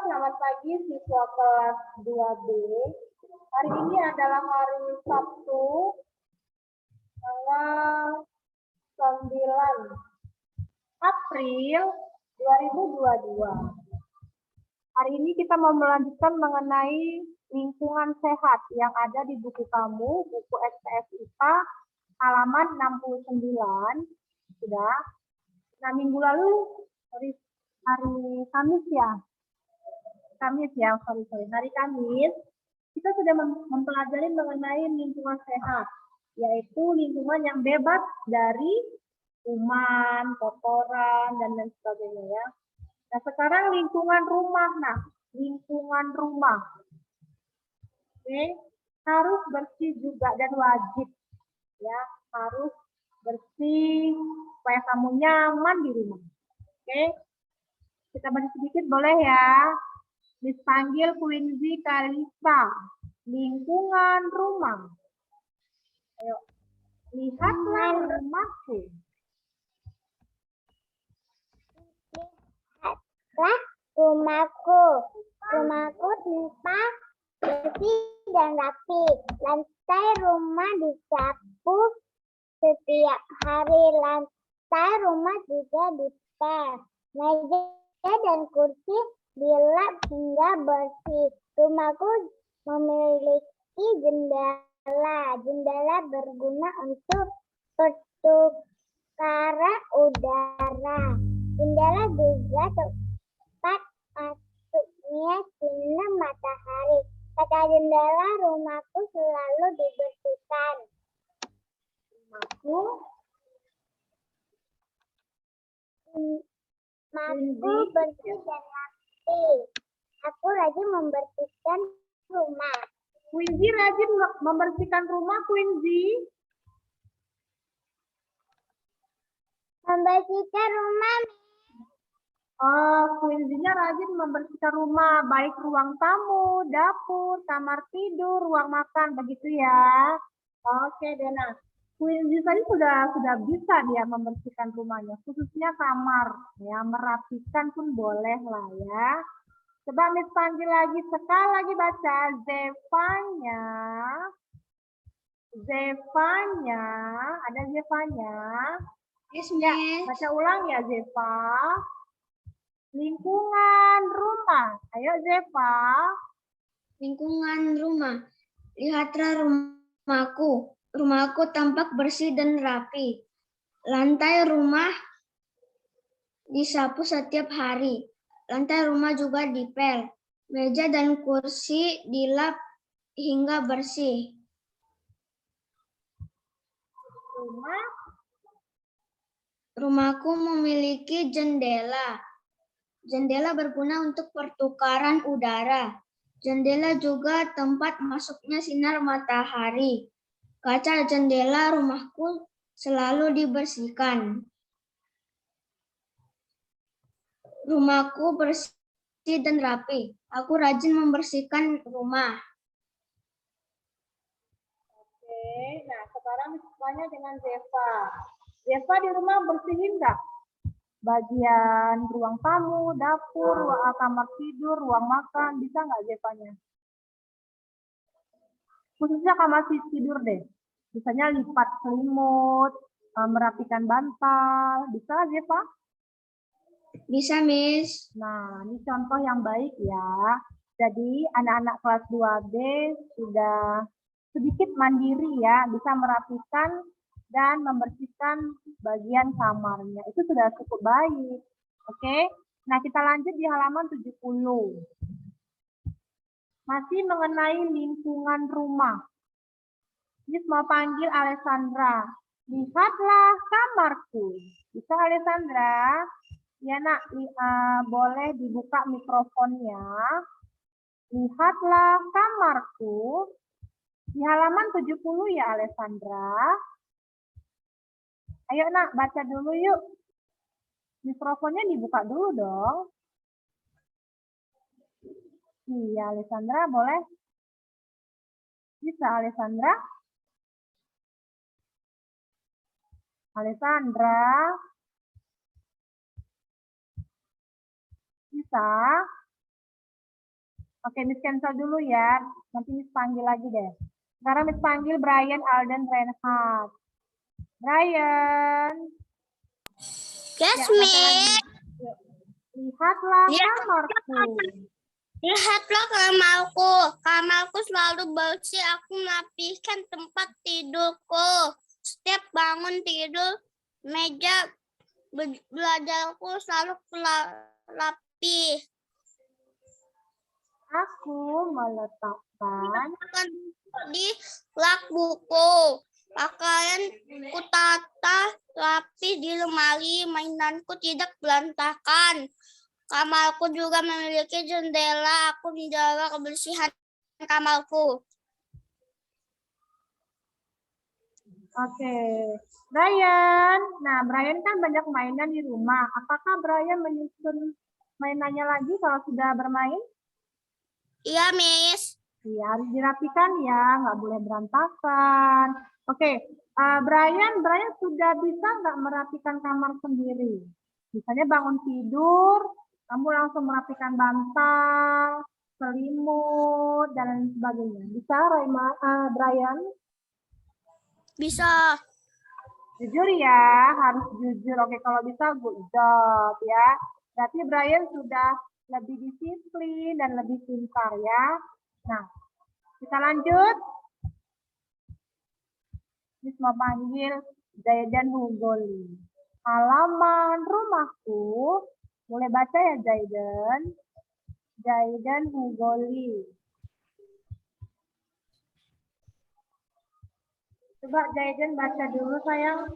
selamat pagi siswa kelas 2B. Hari ini adalah hari Sabtu, tanggal 9 April 2022. Hari ini kita mau melanjutkan mengenai lingkungan sehat yang ada di buku kamu, buku SPS IPA, halaman 69. Sudah. Nah, minggu lalu, hari Kamis ya. Hari Kamis, kita sudah mempelajari mengenai lingkungan sehat, yaitu lingkungan yang bebas dari kuman, kotoran, dan lain sebagainya ya. Nah, sekarang lingkungan rumah. Lingkungan rumah. Oke, harus bersih juga dan wajib ya, harus bersih supaya kamu nyaman di rumah. Oke. Kita bahas sedikit boleh ya. Dipanggil Quincy Kalista. Lingkungan rumah. Ayo, lihatlah rumahku. Lihatlah rumahku. Rumahku tampak bersih dan rapi. Lantai rumah disapu setiap hari. Lantai rumah juga dipel. Meja dan kursi dilap hingga bersih. Rumahku memiliki jendela. Jendela berguna untuk pertukaran udara. Jendela juga tempat masuknya sinar matahari. Pada jendela rumahku selalu dibersihkan. Rumahku bersih dan rapi. Aku rajin membersihkan rumah. Quincy rajin membersihkan rumah, Quincy. Membersihkan rumah. Oh, Quincy-nya rajin membersihkan rumah, baik ruang tamu, dapur, kamar tidur, ruang makan, begitu ya. Oke, Dena. Quincy tadi sudah bisa dia membersihkan rumahnya, khususnya kamar, ya, merapikan pun boleh lah ya. Coba Miss panggil lagi, sekali lagi baca Zevanya. Zevanya, ada Zevanya. Yes, ya, baca ulang ya Zeva. Lingkungan rumah. Ayo Zeva. Lingkungan rumah. Lihatlah rumahku. Rumahku tampak bersih dan rapi. Lantai rumah disapu setiap hari. Lantai rumah juga dipel. Meja dan kursi dilap hingga bersih. Rumahku memiliki jendela. Jendela berguna untuk pertukaran udara. Jendela juga tempat masuknya sinar matahari. Kaca jendela rumahku selalu dibersihkan. Rumahku bersih dan rapi. Aku rajin membersihkan rumah. Oke, nah sekarang tanya dengan Zeva. Zeva di rumah bersihin nggak? Bagian ruang tamu, dapur, kamar tidur, ruang makan, bisa nggak Zevanya? Khususnya kamar tidur deh. Misalnya lipat selimut, merapikan bantal, bisa Zeva? Bisa, Miss. Nah, ini contoh yang baik ya. Jadi anak-anak kelas 2B sudah sedikit mandiri ya, bisa merapikan dan membersihkan bagian kamarnya. Itu sudah cukup baik. Oke. Nah, kita lanjut di halaman 70. Masih mengenai lingkungan rumah. Miss mau panggil Alessandra. Lihatlah kamarku. Bisa Alessandra? Ya nak, boleh dibuka mikrofonnya. Lihatlah kamarku. Di halaman 70 ya Alessandra. Ayo nak, baca dulu yuk. Mikrofonnya dibuka dulu dong. Iya Alessandra, boleh? Bisa Alessandra? Alessandra? Bisa? Oke, Miss cancel dulu ya. Nanti Miss panggil lagi deh. Sekarang Miss panggil Brian, Alden, Reinhardt. Brian. Yes, Ya, baca lagi. Miss. Yuk. Lihatlah Ya. kamarku. Lihatlah kamarku. Kamarku selalu bersih. Aku merapikan tempat tidurku. Setiap bangun tidur, meja belajarku selalu rapi. Aku meletakkan Akan di rak buku. Pakaian ku tata rapi di lemari. Mainanku tidak berantakan. Kamarku juga memiliki jendela. Aku menjaga kebersihan kamarku. Oke, Brian. Nah, Brian kan banyak mainan di rumah. Apakah Brian menyusun mainannya lagi kalau sudah bermain? Iya, Miss. Iya, harus dirapikan ya, nggak boleh berantakan. Oke, Brian sudah bisa nggak merapikan kamar sendiri? Misalnya bangun tidur, kamu langsung merapikan bantal, selimut, dan lain sebagainya. Bisa, Brian? Bisa. Jujur ya, harus jujur. Oke, kalau bisa good job ya. Berarti Brian sudah lebih disiplin dan lebih pintar ya. Nah, kita lanjut. Miss mau panggil Zaidan Hugoli. Halaman rumahku. Boleh baca ya Zaidan? Zaidan Hugoli. Coba Zaidan baca dulu sayang.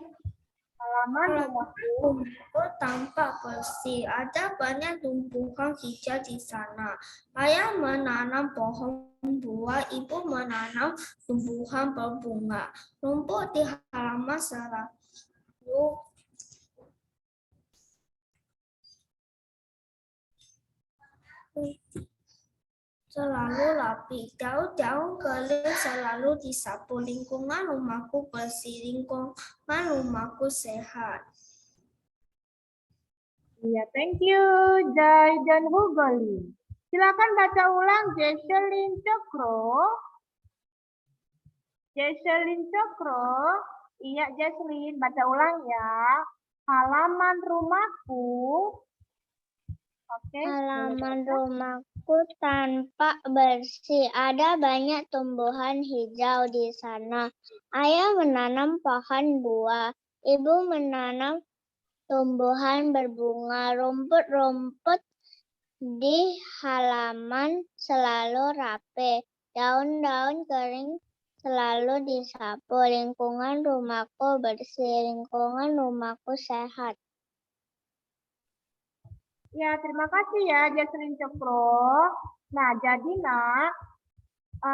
Halaman rumahku. Rumahku tampak bersih. Ada banyak tumbuhan hijau di sana. Ayah menanam pohon buah, ibu menanam tumbuhan berbunga. Rumput di halaman selalu rapi. Daun-daun kering selalu disapu. Lingkungan rumahku bersih. Lingkungan rumahku sehat. Iya, thank you, Zaidan Hugoli. Silakan baca ulang Jesselyn Cokro. Jesselyn Cokro. Iya, Jesselyn, baca ulang ya. Halaman rumahku. Oke. Halaman rumahku tampak bersih. Ada banyak tumbuhan hijau di sana. Ayah menanam pohon buah. Ibu menanam tumbuhan berbunga. Rumput-rumput di halaman selalu rapi. Daun-daun kering selalu disapu. Lingkungan rumahku bersih. Lingkungan rumahku sehat. Ya, terima kasih ya Jesselyn Cokro. Nah, jadi nak,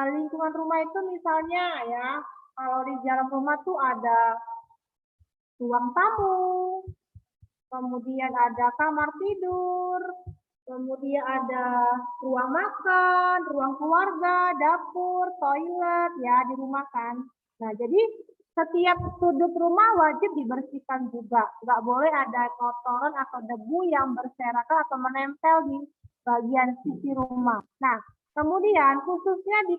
lingkungan rumah itu misalnya ya, kalau di dalam rumah tuh ada ruang tamu, kemudian ada kamar tidur, kemudian ada ruang makan, ruang keluarga, dapur, toilet ya di rumah kan. Nah, jadi setiap sudut rumah wajib dibersihkan juga. Nggak boleh ada kotoran atau debu yang berserakan atau menempel di bagian sisi rumah. Nah, kemudian khususnya di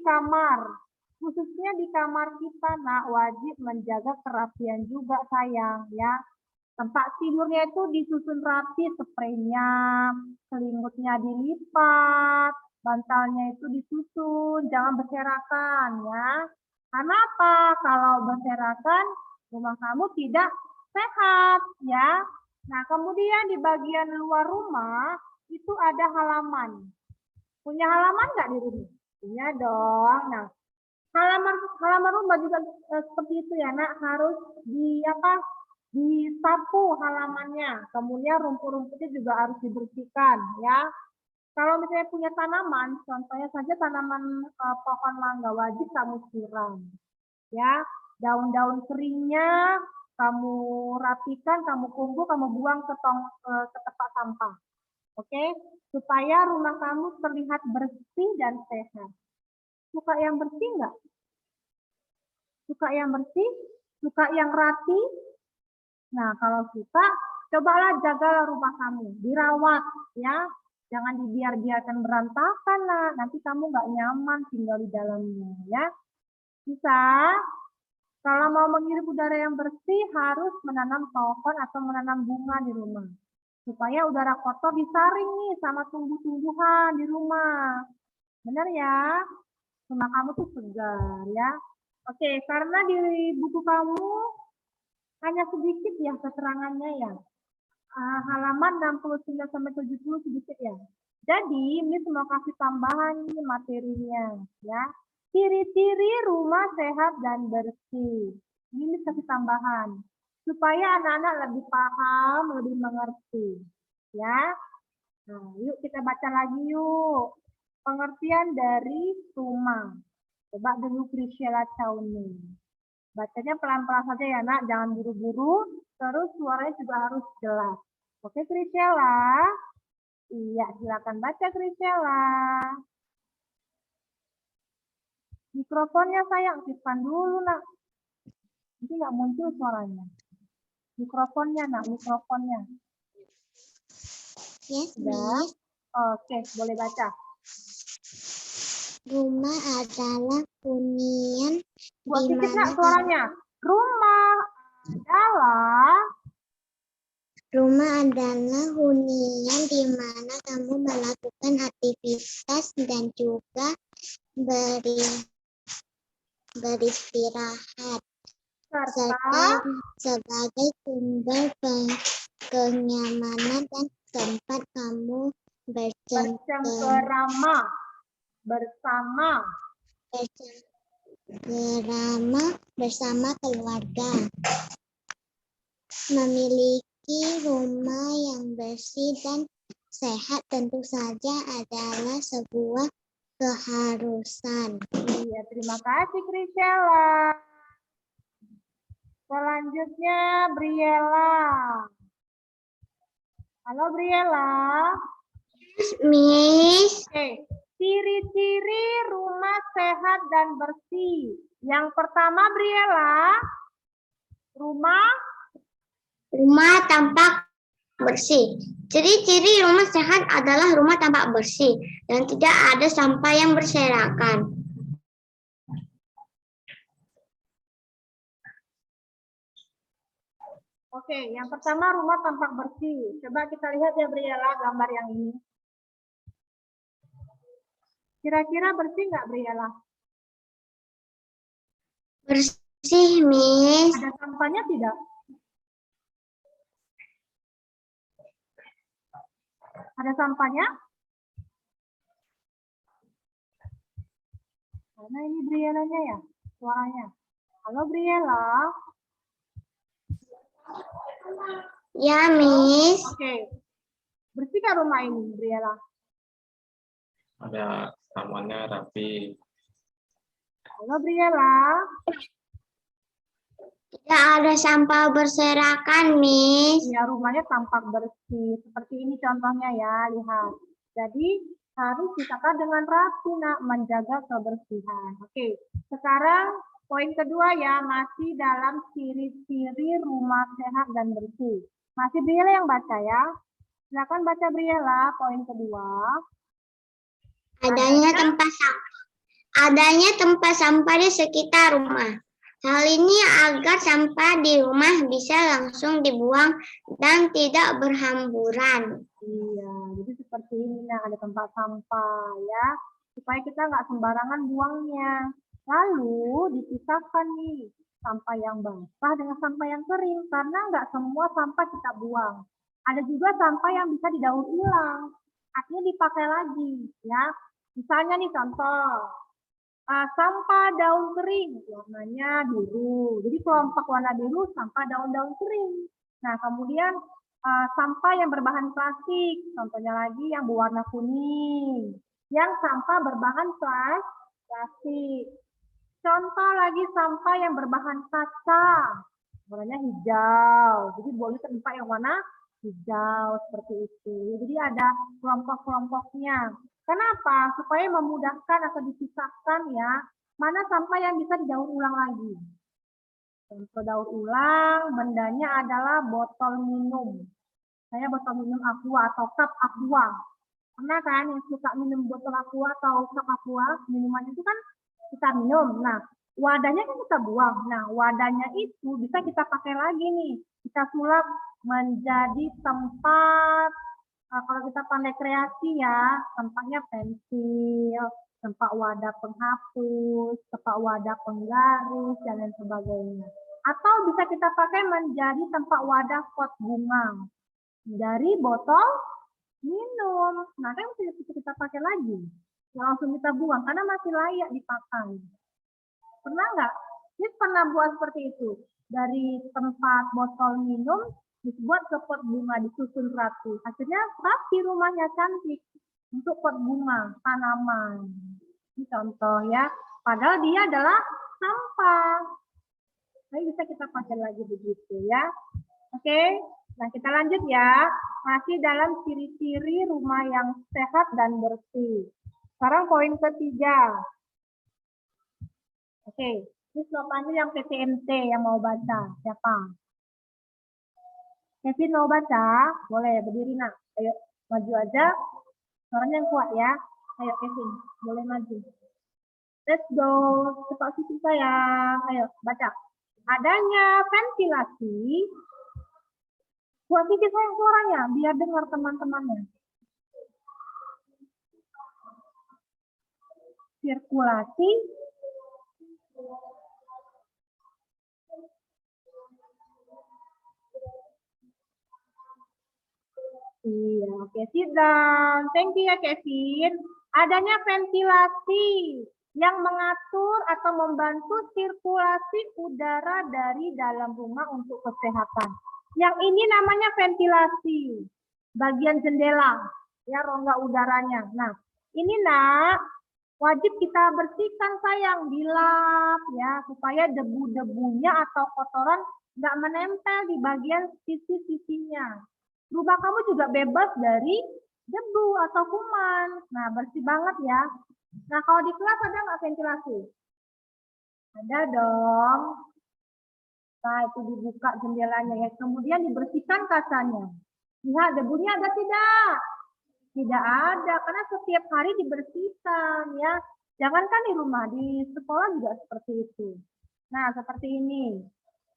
kamar kita, nah wajib menjaga kerapian juga sayang ya. Tempat tidurnya itu disusun rapi, spraynya, selimutnya dilipat, bantalnya itu disusun, jangan berserakan ya. Karena apa? Kalau berserakan, rumah kamu tidak sehat ya. Nah, kemudian di bagian luar rumah itu ada halaman. Punya halaman nggak di rumah? Punya dong. Nah, halaman rumah juga seperti itu ya, Nak, harus disapu halamannya. Kemudian rumput-rumputnya juga harus dibersihkan ya. Kalau misalnya punya tanaman, contohnya saja tanaman pohon mangga wajib kamu siram. Ya, daun-daun keringnya kamu rapikan, kamu kumpul, kamu buang ke tempat sampah. Oke, supaya rumah kamu terlihat bersih dan sehat. Suka yang bersih nggak? Suka yang bersih? Suka yang rapi? Nah, kalau suka, cobalah jagalah rumah kamu, dirawat ya. Jangan dibiarkan berantakan, nak. Nanti kamu nggak nyaman tinggal di dalamnya, ya. Bisa? Kalau mau menghirup udara yang bersih, harus menanam pohon atau menanam bunga di rumah. Supaya udara kotor disaring nih sama tumbuh-tumbuhan di rumah. Benar ya? Rumah kamu tuh segar, ya. Oke, karena di buku kamu hanya sedikit ya keterangannya ya. Halaman 69-70 sedikit ya. Jadi, Miss mau kasih tambahan nih materinya ya. Ciri-ciri rumah sehat dan bersih. Ini Miss kasih tambahan supaya anak-anak lebih paham, lebih mengerti. Ya. Nah, yuk kita baca lagi yuk. Pengertian dari rumah. Coba dulu Priscilla Chowning. Bacanya pelan-pelan saja ya nak, jangan buru-buru. Terus suaranya juga harus jelas. Oke Priscilla? Iya, silakan baca Priscilla. Mikrofonnya sayang, aktifkan dulu nak. Nanti nggak muncul suaranya. Mikrofonnya nak, mikrofonnya. Yes, Sudah? Miss. Oke, boleh baca. Rumah adalah hunian Buat di sedikit nak mana suaranya. Rumah adalah hunian di mana kamu melakukan aktivitas dan juga beristirahat, serta sebagai sumber kenyamanan dan tempat kamu bercengkerama bersama keluarga. Memiliki rumah yang bersih dan sehat tentu saja adalah sebuah keharusan. Iya, terima kasih Priscilla. Selanjutnya Briella. Halo Briella. Miss, Oke, ciri-ciri rumah sehat dan bersih. Yang pertama Briella, rumah tampak bersih. Ciri-ciri rumah sehat adalah rumah tampak bersih dan tidak ada sampah yang berserakan. Oke, yang pertama rumah tampak bersih. Coba kita lihat ya Briella gambar yang ini. Kira-kira bersih nggak Briella? Bersih, Miss. Ada sampahnya tidak? Ada sampahnya? Karena ini Briellanya ya, suaranya. Halo Briella. Ya, Miss. Oke. Bersih nggak rumah ini, Briella? Ada tamannya rapi. Halo Briella. Tidak ada sampah berserakan, Miss. Ya, rumahnya tampak bersih. Seperti ini contohnya ya, lihat. Jadi harus ditata dengan rapi, nak, menjaga kebersihan. Oke, sekarang poin kedua ya, masih dalam ciri-ciri rumah sehat dan bersih. Masih Briella yang baca ya. Silakan baca Briella, poin kedua. Adanya tempat sampah di sekitar rumah. Hal ini agar sampah di rumah bisa langsung dibuang dan tidak berhamburan. Iya, jadi seperti ini, nah ada tempat sampah ya, supaya kita nggak sembarangan buangnya. Lalu dipisahkan nih sampah yang basah dengan sampah yang kering, karena nggak semua sampah kita buang. Ada juga sampah yang bisa didaur ulang, artinya dipakai lagi ya. Misalnya nih contoh, sampah daun kering warnanya biru, jadi kelompok warna biru sampah daun-daun kering. Nah kemudian sampah yang berbahan plastik, contohnya lagi yang berwarna kuning, yang sampah berbahan plastik. Contoh lagi sampah yang berbahan kaca, warnanya hijau, jadi boleh tempat yang warna hijau seperti itu. Jadi ada kelompok-kelompoknya. Kenapa? Supaya memudahkan atau dipisahkan ya, mana sampah yang bisa didaur ulang lagi. Contoh daur ulang, bendanya adalah botol minum. Saya botol minum aqua atau cup aqua. Pernah kan yang suka minum botol aqua atau cup aqua, minuman itu kan kita minum. Nah, wadahnya kan kita buang. Nah, wadahnya itu bisa kita pakai lagi nih. Kita sulap menjadi tempat, kalau kita pandai kreasi ya, tempatnya pensil, tempat wadah penghapus, tempat wadah penggaris, dan lain sebagainya. Atau bisa kita pakai menjadi tempat wadah pot bunga dari botol minum. Nah, kan bisa kita pakai lagi. Langsung kita buang karena masih layak dipakai. Pernah nggak? Ini pernah buat seperti itu. Dari tempat botol minum dibuat ke pot bunga, disusun rapi. Akhirnya rapi, rumahnya cantik untuk pot bunga, tanaman. Ini contoh ya. Padahal dia adalah sampah. Tapi bisa kita pakai lagi begitu ya. Oke, nah kita lanjut ya. Masih dalam ciri-ciri rumah yang sehat dan bersih. Sekarang poin ketiga. Oke, ini slogannya yang PTMT yang mau baca. Siapa? Kevin mau baca? Boleh, berdiri nak. Ayo, maju aja. Suaranya yang kuat ya. Ayo Kevin, boleh maju. Let's go. Cepat sisi sayang. Ayo, baca. Adanya ventilasi. Buat sisi sayang suaranya, biar dengar teman-temannya. Sirkulasi. Iya, oke, sit down. Thank you ya Kevin. Adanya ventilasi yang mengatur atau membantu sirkulasi udara dari dalam rumah untuk kesehatan. Yang ini namanya ventilasi, bagian jendela, ya rongga udaranya. Nah, ini nak, wajib kita bersihkan sayang, dilap ya, supaya debu-debunya atau kotoran nggak menempel di bagian sisi-sisinya. Rumah kamu juga bebas dari debu atau kuman. Nah, bersih banget ya. Nah, kalau di kelas ada nggak ventilasi? Ada dong. Nah, itu dibuka jendelanya ya. Kemudian dibersihkan kacanya. Lihat, debunya ada tidak? Tidak ada, karena setiap hari dibersihkan ya. Jangankan di rumah, di sekolah juga seperti itu. Nah, seperti ini.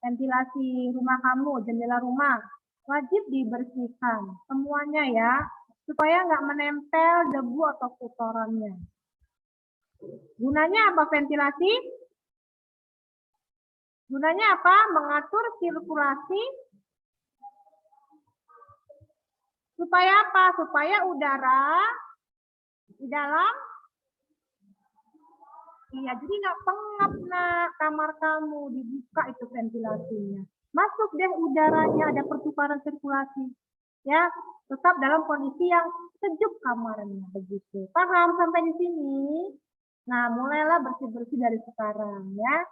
Ventilasi rumah kamu, jendela rumah. Wajib dibersihkan semuanya ya, supaya nggak menempel debu atau kotorannya. Gunanya apa ventilasi? Gunanya apa? Mengatur sirkulasi. Supaya apa? Supaya udara di dalam, iya, jadi nggak pengap nak kamar kamu, dibuka itu ventilasinya. Masuk deh udaranya, ada pertukaran sirkulasi. Ya, tetap dalam kondisi yang sejuk kamarnya begitu. Paham sampai di sini? Nah, mulailah bersih-bersih dari sekarang ya.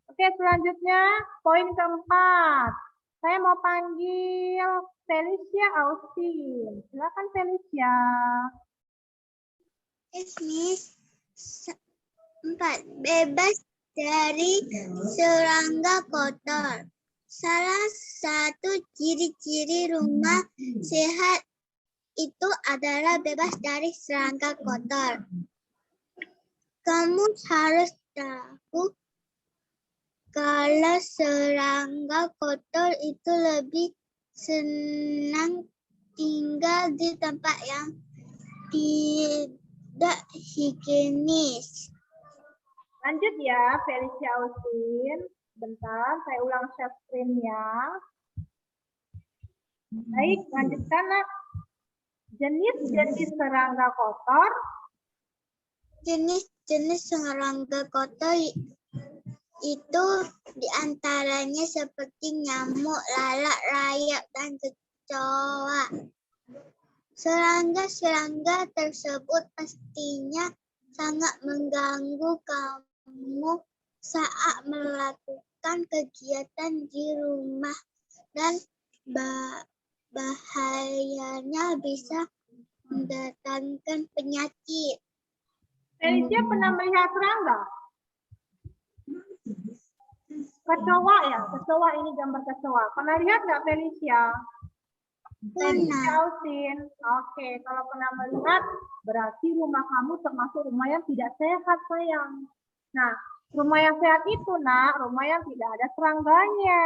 Oke, selanjutnya poin keempat. Saya mau panggil Felicia Austin. Silakan Felicia. Miss. 4. Bebas dari serangga kotor. Salah satu ciri-ciri rumah sehat itu adalah bebas dari serangga kotor. Kamu harus tahu kalau serangga kotor itu lebih senang tinggal di tempat yang tidak higienis. Lanjut ya, Felicia Austin. Bentar, saya ulang share screen ya. Baik, lanjutkan nak. Jenis-jenis serangga kotor. Jenis-jenis serangga kotor itu diantaranya seperti nyamuk, lalat, rayap, dan kecoa. Serangga-serangga tersebut pastinya sangat mengganggu kamu saat melakukan kegiatan di rumah dan bahayanya bisa mendatangkan penyakit. Felicia pernah melihat serangga? Kecoa ya, kecoa ini gambar kecoa. Pernah lihat nggak Felicia? Thank you, Alvin. Oke, kalau pernah melihat, berarti rumah kamu termasuk rumah yang tidak sehat, sayang. Nah, rumah yang sehat itu, nak, rumah yang tidak ada serangganya.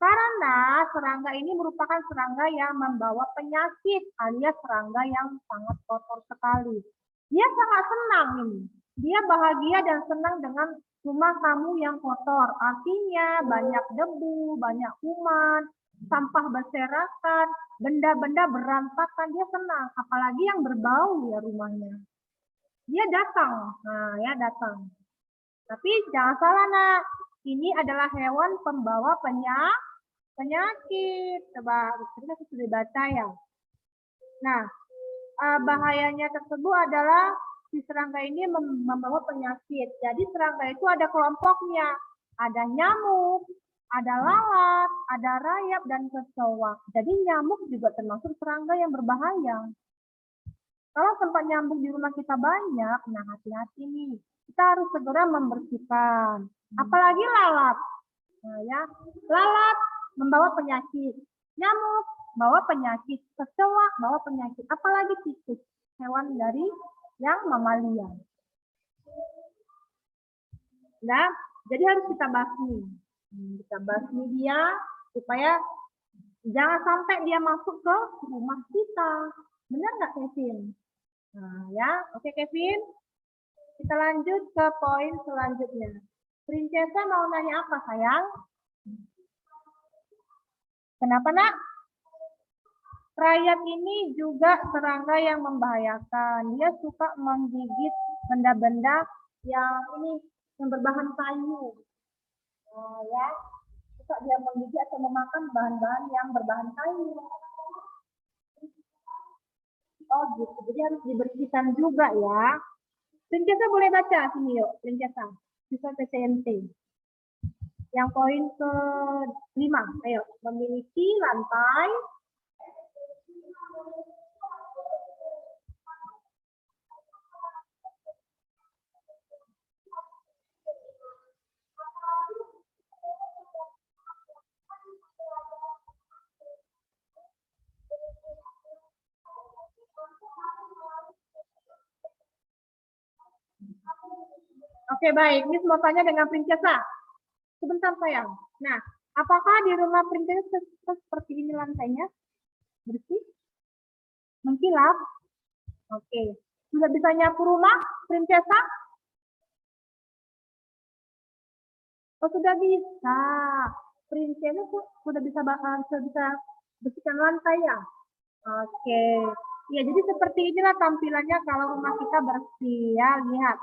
Karena serangga ini merupakan serangga yang membawa penyakit, alias serangga yang sangat kotor sekali. Dia sangat senang ini. Dia bahagia dan senang dengan rumah kamu yang kotor. Artinya banyak debu, banyak kuman, sampah berserakan, benda-benda berantakan, dia senang. Apalagi yang berbau ya rumahnya. Dia datang, nah ya datang. Tapi jangan salah nak, ini adalah hewan pembawa penyakit. Coba kita sudah baca ya. Nah, bahayanya tersebut adalah si serangga ini membawa penyakit. Jadi serangga itu ada kelompoknya. Ada nyamuk, ada lalat, ada rayap, dan kecoa. Jadi nyamuk juga termasuk serangga yang berbahaya. Kalau tempat nyamuk di rumah kita banyak, nah hati-hati nih. Kita harus segera membersihkan. Apalagi lalat. Nah, ya, lalat membawa penyakit. Nyamuk bawa penyakit. Kecoa bawa penyakit. Apalagi tikus, hewan dari yang mamalia. Nah, jadi harus kita basmi. Kita basmi dia supaya jangan sampai dia masuk ke rumah kita. Benar nggak, Kevin? Nah, ya, oke Kevin. Kita lanjut ke poin selanjutnya. Princesa mau nanya apa, sayang? Kenapa, nak? Rayap ini juga serangga yang membahayakan. Dia suka menggigit benda-benda yang berbahan kayu. Nah, ya, suka dia menggigit atau memakan bahan-bahan yang berbahan kayu. Oh gitu, jadi harus dibersihkan juga ya. Princesa boleh baca sini yuk, Princesa. Bisa PCMT. Yang poin ke-5, ayo. Memiliki lantai. Oke, baik. Ini semua tanya dengan Princesa. Sebentar, sayang. Nah, apakah di rumah Princesa seperti ini lantainya? Bersih? Mengkilap? Oke. Sudah bisa nyapu rumah, Princesa? Oh, sudah bisa. Princesa sudah bisa bersihkan lantai ya? Oke. Ya, jadi seperti inilah tampilannya kalau rumah kita bersih ya. Lihat.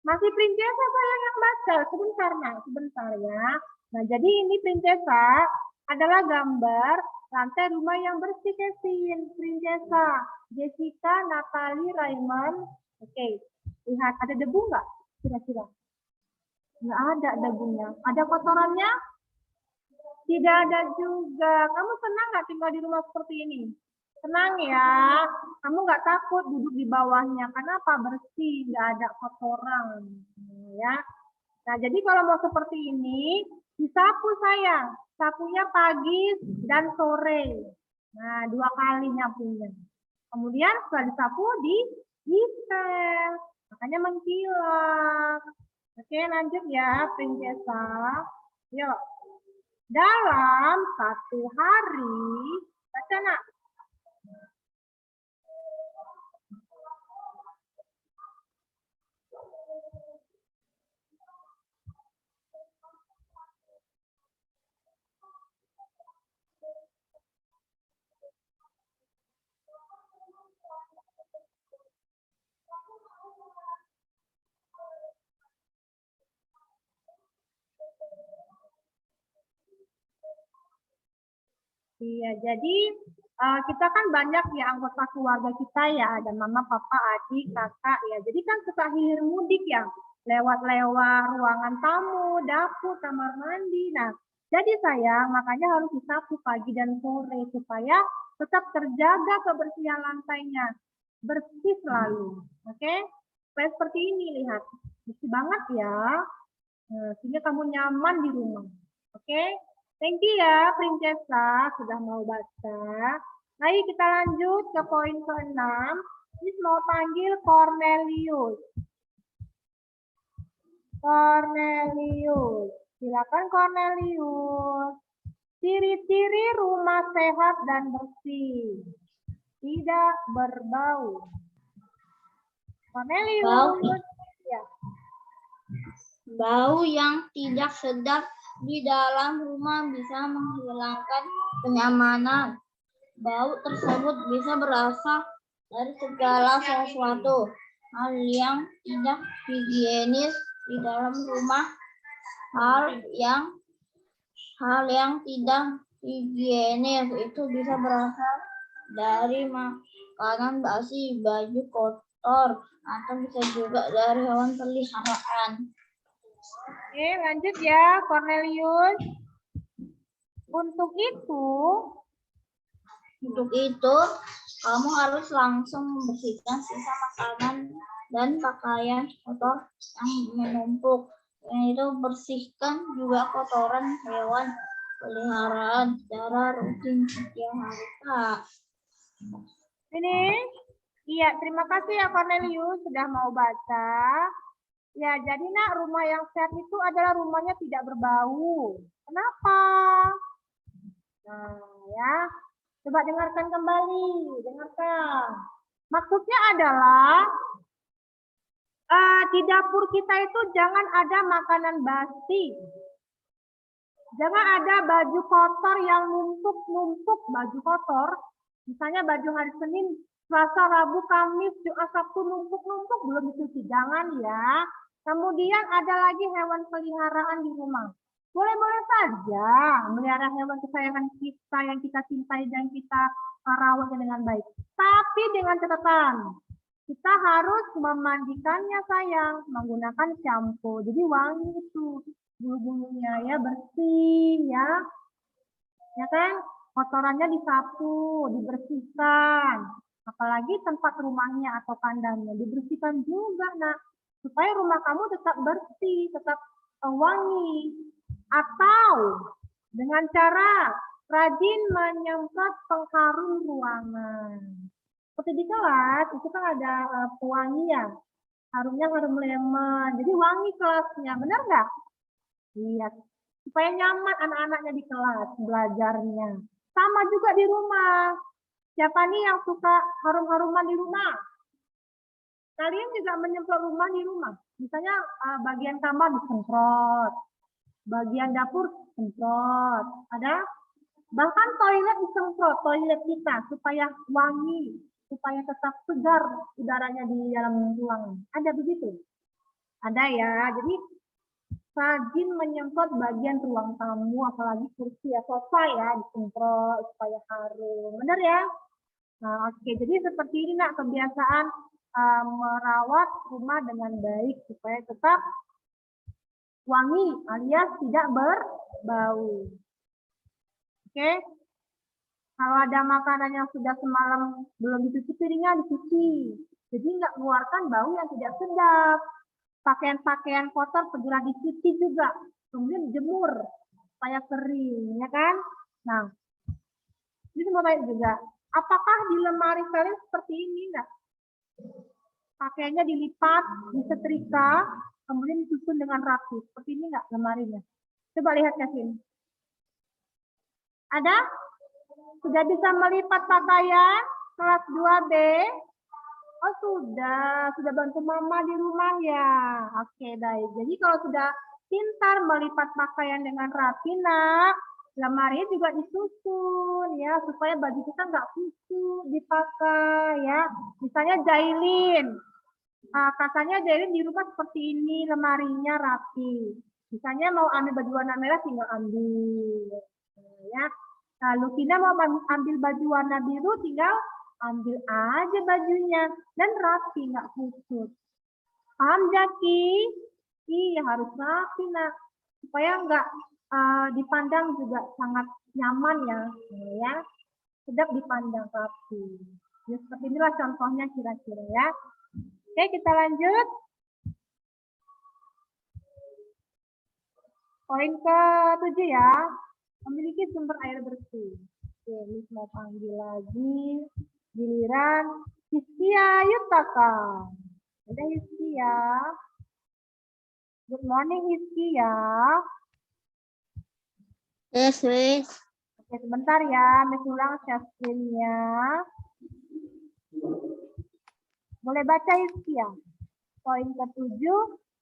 Masih Princesa sayang yang baca. Sebentar, nah, sebentar ya. Nah, jadi ini Princesa adalah gambar lantai rumah yang bersih, Kevin. Princesa, Jessica, Natalie, Raymond. Oke. Lihat, ada debu nggak? Kira-kira? Nggak ada debunya. Ada kotorannya? Tidak ada juga. Kamu senang nggak tinggal di rumah seperti ini? Tenang ya, kamu nggak takut duduk di bawahnya. Kenapa? Bersih, nggak ada kotoran. Ya. Nah, jadi kalau mau seperti ini, disapu sayang. Sapunya pagi dan sore. Nah, 2 kali nyapunya. Kemudian setelah disapu, dipel. Makanya mengkilap. Oke, lanjut ya, Princesa. Yuk. Dalam 1 hari, baca nak. Iya, jadi kita kan banyak ya anggota keluarga kita ya, ada mama, papa, adik, kakak ya. Jadi kan suka hilir mudik ya, lewat-lewat ruangan tamu, dapur, kamar mandi. Nah, jadi sayang, makanya harus disapu pagi dan sore supaya tetap terjaga kebersihan lantainya, bersih selalu. Oke, supaya seperti ini lihat, bersih banget ya. Sehingga kamu nyaman di rumah. Oke. Thank you ya, Princesa, sudah mau baca. Baik, kita lanjut ke poin ke-6. Miss mau panggil Cornelius. Cornelius. Silakan Cornelius. Ciri-ciri rumah sehat dan bersih. Tidak berbau. Cornelius. Ya. Bau yang tidak sedap di dalam rumah bisa menghilangkan kenyamanan. Bau tersebut bisa berasal dari segala sesuatu hal yang tidak higienis di dalam rumah. Hal yang tidak higienis itu bisa berasal dari makanan basi, baju kotor, atau bisa juga dari hewan peliharaan. Oke, lanjut ya, Cornelius. Untuk itu, kamu harus langsung membersihkan sisa makanan dan pakaian kotor yang menumpuk. Itu bersihkan juga kotoran hewan peliharaan secara rutin setiap hari, Kak. ini, iya, terima kasih ya Cornelius sudah mau baca. Ya, jadi nak, rumah yang sehat itu adalah rumahnya tidak berbau. Kenapa? Nah, ya. Coba dengarkan kembali, dengarkan. Maksudnya adalah di dapur kita itu jangan ada makanan basi. Jangan ada baju kotor yang numpuk-numpuk, baju kotor. Misalnya baju hari Senin, Selasa, Rabu, Kamis, Jumat, Sabtu numpuk-numpuk belum dicuci. Jangan ya. Kemudian ada lagi hewan peliharaan di rumah. Boleh-boleh saja melihara hewan kesayangan kita yang kita cintai dan kita rawat dengan baik. Tapi dengan catatan, kita harus memandikannya sayang, menggunakan shampoo. Jadi wangi itu, bulu-bulunya ya bersih ya. Ya kan? Kotorannya disapu, dibersihkan. Apalagi tempat rumahnya atau kandangnya dibersihkan juga, nak. Supaya rumah kamu tetap bersih, tetap wangi. Atau dengan cara rajin menyemprot pengharum ruangan. Seperti di kelas, itu kan ada pewangi ya. Harumnya harum lemon. Jadi wangi kelasnya, benar nggak? Iya. Supaya nyaman anak-anaknya di kelas belajarnya. Sama juga di rumah. Siapa nih yang suka harum-haruman di rumah? Kalian juga menyemprot rumah di rumah. Misalnya bagian kamar disemprot, bagian dapur disemprot. Ada? Bahkan toilet disemprot, toilet kita supaya wangi, supaya tetap segar udaranya di dalam ruangan. Ada begitu? Ada ya. Jadi rajin menyemprot bagian ruang tamu, apalagi kursi ya, sofa ya, disemprot supaya harum. Benar ya? Nah, oke. Jadi seperti ini nak kebiasaan merawat rumah dengan baik supaya tetap wangi alias tidak berbau. Oke. Kalau ada makanan yang sudah semalam belum dicuci piringnya dicuci. Jadi nggak mengeluarkan bau yang tidak sedap. Pakaian-pakaian kotor segera dicuci juga. Kemudian dijemur supaya kering, ya kan? Nah, ini mau tanya juga. Apakah di lemari kalian seperti ini enggak? Pakaiannya dilipat, disetrika, kemudian disusun dengan rapi. Seperti ini enggak lemarinya? Coba lihat ke sini. Ada? Sudah bisa melipat pakaian kelas 2B? Oh sudah bantu mama di rumah ya. Oke, baik. Jadi kalau sudah pintar melipat pakaian dengan rapi, nak, lemari juga disusun ya supaya baju kita nggak kusut dipakai ya. Misalnya Jailin, katanya Jailin di rumah seperti ini, lemarinya rapi. Misalnya mau ambil baju warna merah tinggal ambil ya. Lalu Lukina mau ambil baju warna biru tinggal ambil aja bajunya dan rapi nggak kusut. Paham Jaki? Iya harus rapi nak supaya nggak dipandang juga sangat nyaman ya, sedap dipandang rapi. Ya, seperti inilah contohnya kira-kira ya. Oke kita lanjut. Poin ke-7 ya, memiliki sumber air bersih. Oke, Miss mau panggil lagi. Giliran Hizkia Yutaka. Ada Hizkia. Good morning Hizkia. Yes, Miss. Oke, sebentar ya. Miss ulang share screen-nya. Boleh baca Hizkia. Poin ke-7,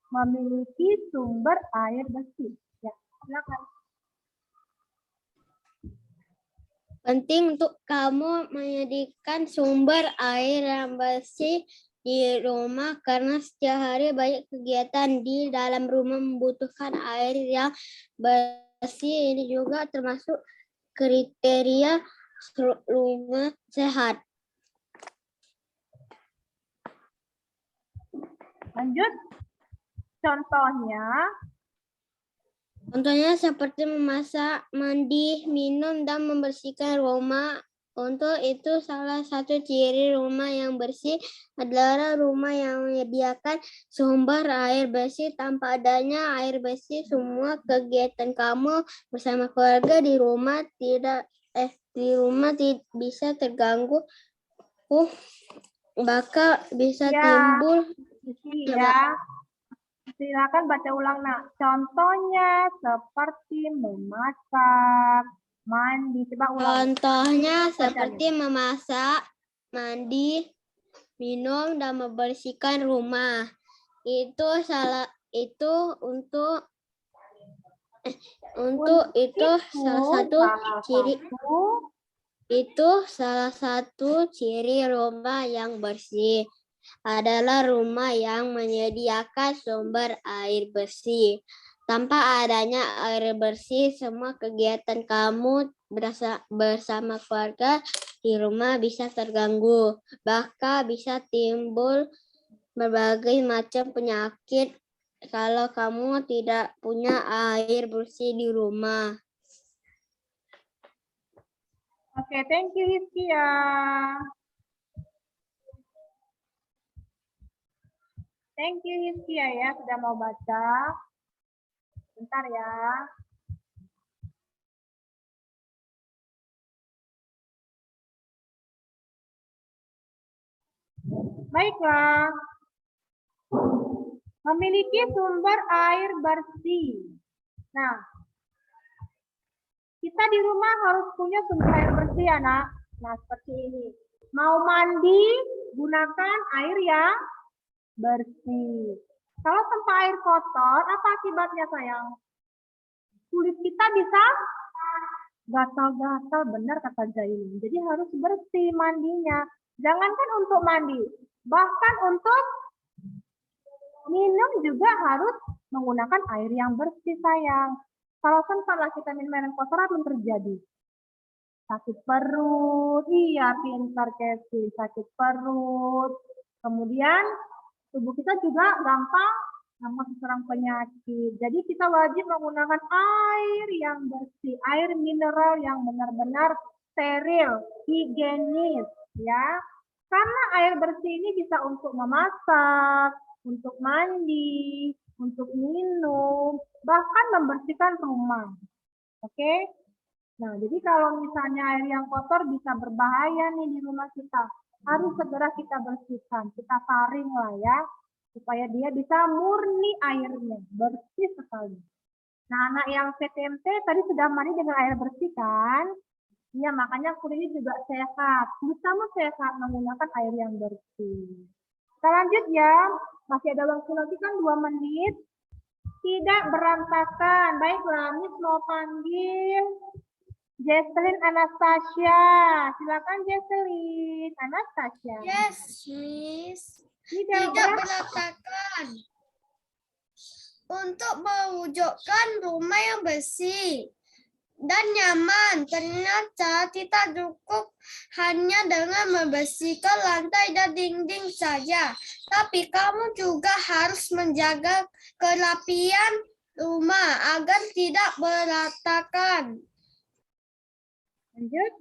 memiliki sumber air bersih. Ya, silakan. Penting untuk kamu menyediakan sumber air yang bersih di rumah karena setiap hari banyak kegiatan di dalam rumah membutuhkan air yang bersih. Ini juga termasuk kriteria rumah sehat. Lanjut. Contohnya seperti memasak, mandi, minum, dan membersihkan rumah. Untuk itu salah satu ciri rumah yang bersih adalah rumah yang menyediakan sumber air bersih. Tanpa adanya air bersih, semua kegiatan kamu bersama keluarga di rumah tidak bisa terganggu. Bahkan bisa Ya. timbul Ya. Silakan baca ulang, Nak. Contohnya seperti memasak, mandi. Coba ulang. Contohnya seperti memasak, mandi, minum, dan membersihkan rumah. Itu salah satu ciri. Itu salah satu ciri rumah yang bersih adalah rumah yang menyediakan sumber air bersih. Tanpa adanya air bersih, semua kegiatan kamu bersama keluarga di rumah bisa terganggu. Bahkan bisa timbul berbagai macam penyakit kalau kamu tidak punya air bersih di rumah. Oke, thank you Hizkia. Thank you Hizkia ya, sudah mau baca. Bentar ya. Baiklah. Memiliki sumber air bersih. Nah, kita di rumah harus punya sumber air bersih ya, Nak. Nah, seperti ini. Mau mandi, gunakan air yang bersih. Kalau tempat air kotor, apa akibatnya sayang? Kulit kita bisa gatal-gatal, benar kata Zaini. Jadi harus bersih mandinya. Jangankan untuk mandi, bahkan untuk minum juga harus menggunakan air yang bersih sayang. Kalau sempatlah kita minum air yang kotor, apa yang terjadi? Sakit perut, iya pintar Kevin, sakit perut. Kemudian tubuh kita juga gampang terserang penyakit. Jadi kita wajib menggunakan air yang bersih, air mineral yang benar-benar steril, higienis, ya. Karena air bersih ini bisa untuk memasak, untuk mandi, untuk minum, bahkan membersihkan rumah. Oke? Nah, jadi kalau misalnya air yang kotor bisa berbahaya nih di rumah kita. Harus segera kita bersihkan, kita saring lah ya, supaya dia bisa murni airnya, bersih sekali. Nah, anak yang PTMT tadi sudah mandi dengan air bersih kan? Iya, makanya kulitnya juga sehat. Kulit kamu sehat menggunakan air yang bersih. Kita lanjut ya, masih ada waktu lagi kan 2 menit. Tidak berantakan. Baiklah, Miss mau panggil Jesselyn Anastasia. Silakan Jesselyn Anastasia. Yes, Miss. Tidak berantakan. Untuk mewujudkan rumah yang bersih dan nyaman, ternyata tidak cukup hanya dengan membersihkan lantai dan dinding saja, tapi kamu juga harus menjaga kerapian rumah agar tidak berantakan. Lanjut.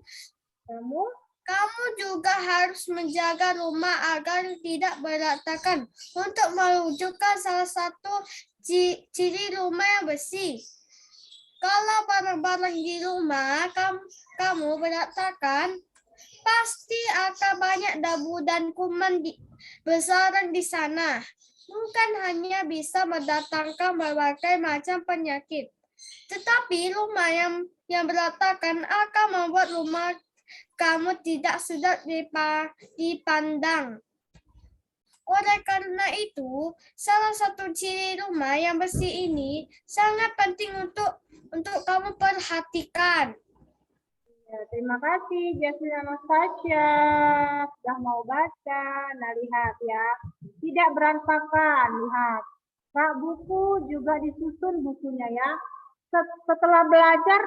Kamu juga harus menjaga rumah agar tidak berantakan. Untuk mewujudkan salah satu ciri rumah yang bersih Kalau barang-barang di rumah kamu berantakan, pasti akan banyak debu dan kuman bersarang di sana. Bukan hanya bisa mendatangkan berbagai macam penyakit, tetapi rumah yang berantakan akan membuat rumah kamu tidak sedap dipandang. Oleh karena itu, salah satu ciri rumah yang bersih ini sangat penting untuk kamu perhatikan. Ya, terima kasih Jasmine Anastasia sudah mau baca. Nah, lihat ya, tidak berantakan. Lihat, rak buku juga disusun bukunya ya. Setelah belajar